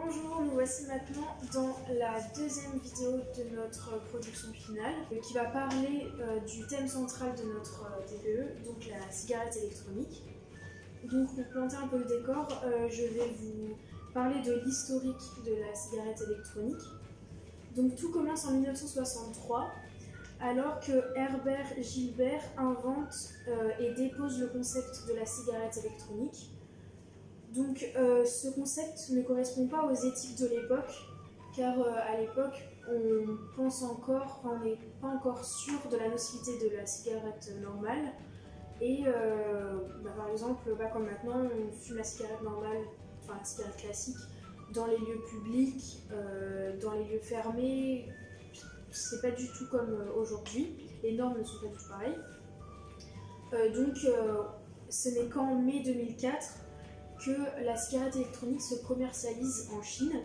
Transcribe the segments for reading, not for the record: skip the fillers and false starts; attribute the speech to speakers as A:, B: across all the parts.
A: Bonjour, nous voici maintenant dans la deuxième vidéo de notre production finale qui va parler du thème central de notre TPE, donc la cigarette électronique. Donc pour planter un peu le décor, je vais vous parler de l'historique de la cigarette électronique. Donc tout commence en 1963 alors que Herbert Gilbert invente et dépose le concept de la cigarette électronique. Donc ce concept ne correspond pas aux éthiques de l'époque, car à l'époque on pense encore, on n'est pas encore sûr de la nocivité de la cigarette normale. Et par exemple, comme maintenant, on fume la cigarette normale, enfin la cigarette classique, dans les lieux publics, dans les lieux fermés. C'est pas du tout comme aujourd'hui, les normes ne sont pas du tout pareilles. Ce n'est qu'en mai 2004 que la cigarette électronique se commercialise en Chine.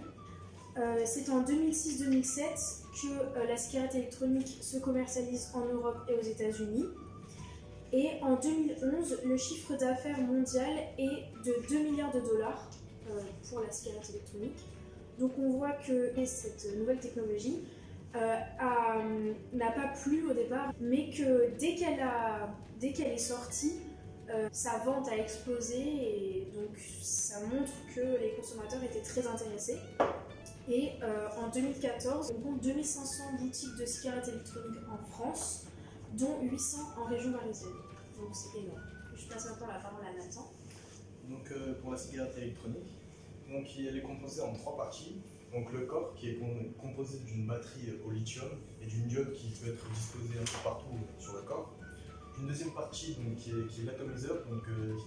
A: C'est en 2006-2007 que la cigarette électronique se commercialise en Europe et aux États-Unis. Et en 2011, le chiffre d'affaires mondial est de 2 milliards de dollars pour la cigarette électronique. Donc on voit que cette nouvelle technologie n'a pas plu au départ, mais que dès qu'elle est sortie, sa vente a explosé et donc ça montre que les consommateurs étaient très intéressés. Et en 2014, on compte 2500 boutiques de cigarettes électroniques en France, dont 800 en région parisienne. Donc c'est énorme. Je passe maintenant la parole à Nathan.
B: Donc pour la cigarette électronique, donc elle est composée en trois parties. Donc le corps qui est composé d'une batterie au lithium et d'une diode qui peut être disposée un peu partout sur le corps. Une deuxième partie donc, qui est l'atomiseur,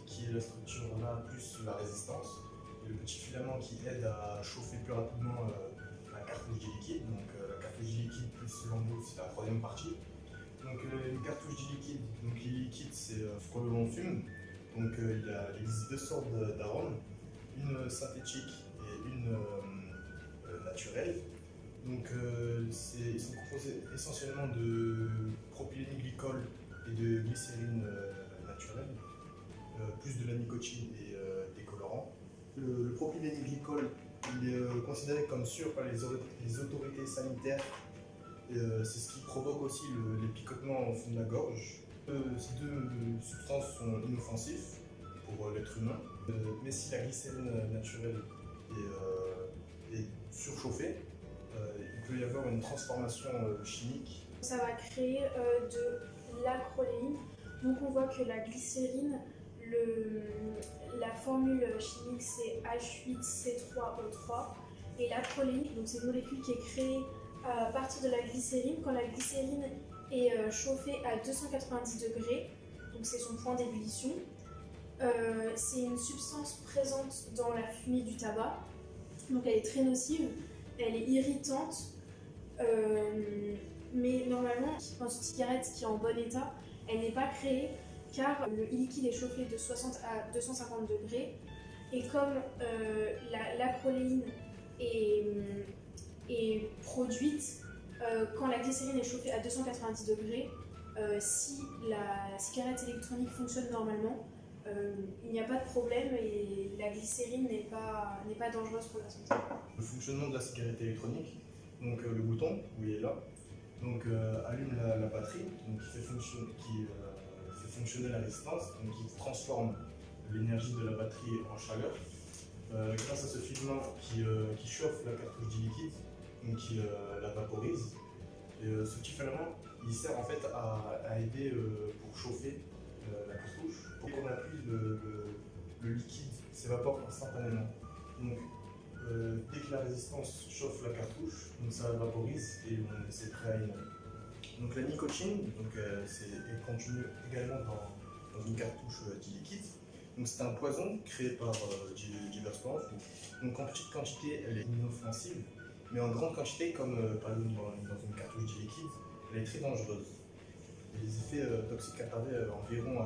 B: qui est la structure là plus la résistance, et le petit filament qui aide à chauffer plus rapidement la cartouche du liquide. Donc la cartouche du liquide plus l'embout, c'est la troisième partie. Donc une cartouche du liquide, donc les liquides c'est ce que l'on fume. Donc il existe deux sortes d'arômes, une synthétique et une naturelle. Donc ils sont composés essentiellement de propylène-glycol et de glycérine naturelle, plus de la nicotine et des colorants. Le propylène-glycol il est considéré comme sûr par les autorités sanitaires. C'est ce qui provoque aussi les picotements au fond de la gorge. Ces deux substances sont inoffensives pour l'être humain, mais si la glycérine naturelle est surchauffée, il peut y avoir une transformation chimique.
A: Ça va créer de l'acroléine. Donc on voit que la glycérine, la formule chimique c'est H8C3O3 et l'acroléine, donc c'est une molécule qui est créée à partir de la glycérine. Quand la glycérine est chauffée à 290 degrés, donc c'est son point d'ébullition, c'est une substance présente dans la fumée du tabac, donc elle est très nocive, elle est irritante, mais normalement dans une cigarette qui est en bon état, elle n'est pas créée car le liquide est chauffé de 60 à 250 degrés et comme l'acroléine est produite quand la glycérine est chauffée à 290 degrés. Si la cigarette électronique fonctionne normalement, il n'y a pas de problème et la glycérine n'est pas dangereuse pour la santé.
B: Le fonctionnement de la cigarette électronique, donc le bouton, où il est là, donc allume la batterie, donc qui fait fonctionner la résistance, donc qui transforme l'énergie de la batterie en chaleur. Grâce à ce filament qui chauffe la cartouche du liquide, donc qui la vaporise. Et ce petit filament, il sert en fait à aider pour chauffer la cartouche. Pour qu'on appuie, le liquide s'évapore instantanément. Donc dès que la résistance chauffe la cartouche, donc ça vaporise et c'est prêt à inhaler. Donc la nicotine est contenue également dans une cartouche du liquide. Donc c'est un poison créé par diverses plantes. Donc en petite quantité, elle est inoffensive, mais en grande quantité, comme par exemple dans une cartouche du liquide, elle est très dangereuse. Et les effets toxiques apparaissent environ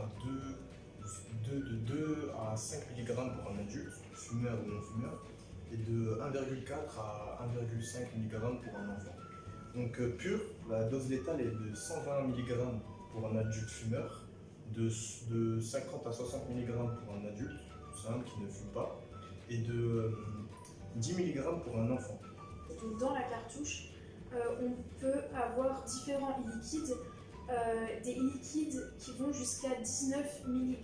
B: de 2 à 5 mg pour un adulte, fumeur ou non fumeur, et de 1,4 à 1,5 mg pour un enfant. Donc pure, la dose létale est de 120 mg pour un adulte fumeur, de 50 à 60 mg pour un adulte simple qui ne fume pas, et de 10 mg pour un enfant.
A: Donc dans la cartouche, on peut avoir différents e-liquides, des e-liquides qui vont jusqu'à 19 mg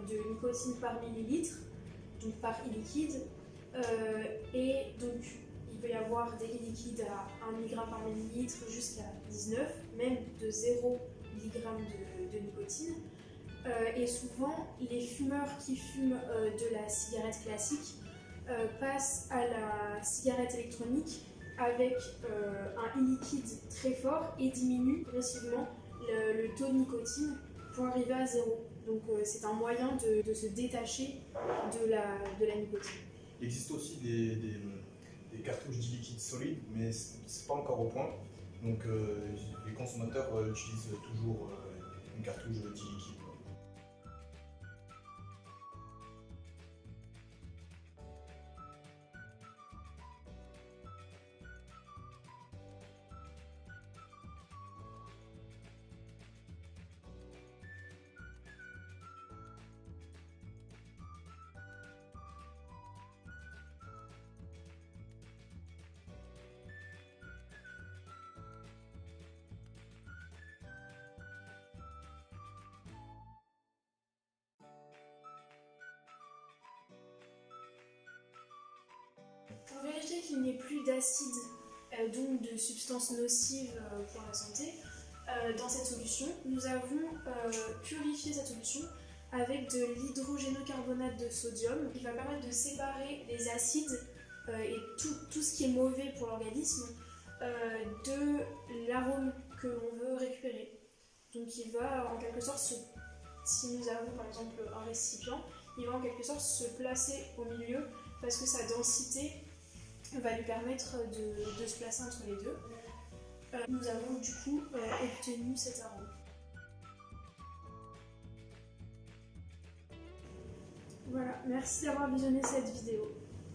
A: de nicotine par millilitre, donc par e-liquide, et donc il peut y avoir des e-liquides à 1 mg par millilitre jusqu'à 19, même de 0 mg de nicotine. Et souvent, les fumeurs qui fument de la cigarette classique passent à la cigarette électronique avec un e-liquide très fort et diminuent progressivement le taux de nicotine pour arriver à 0. Donc c'est un moyen de se détacher de la nicotine.
B: Il existe aussi des cartouches d'e-liquide solide, mais c'est pas encore au point. Donc les consommateurs utilisent toujours une cartouche d'e-liquide.
A: Pour vérifier qu'il n'y ait plus d'acide, donc de substances nocives pour la santé, dans cette solution, nous avons purifié cette solution avec de l'hydrogénocarbonate de sodium qui va permettre de séparer les acides et tout ce qui est mauvais pour l'organisme de l'arôme que l'on veut récupérer. Donc il va en quelque sorte, si nous avons par exemple un récipient, il va en quelque sorte se placer au milieu parce que sa densité va lui permettre de se placer entre les deux. Nous avons du coup obtenu cet arôme. Voilà, merci d'avoir visionné cette vidéo.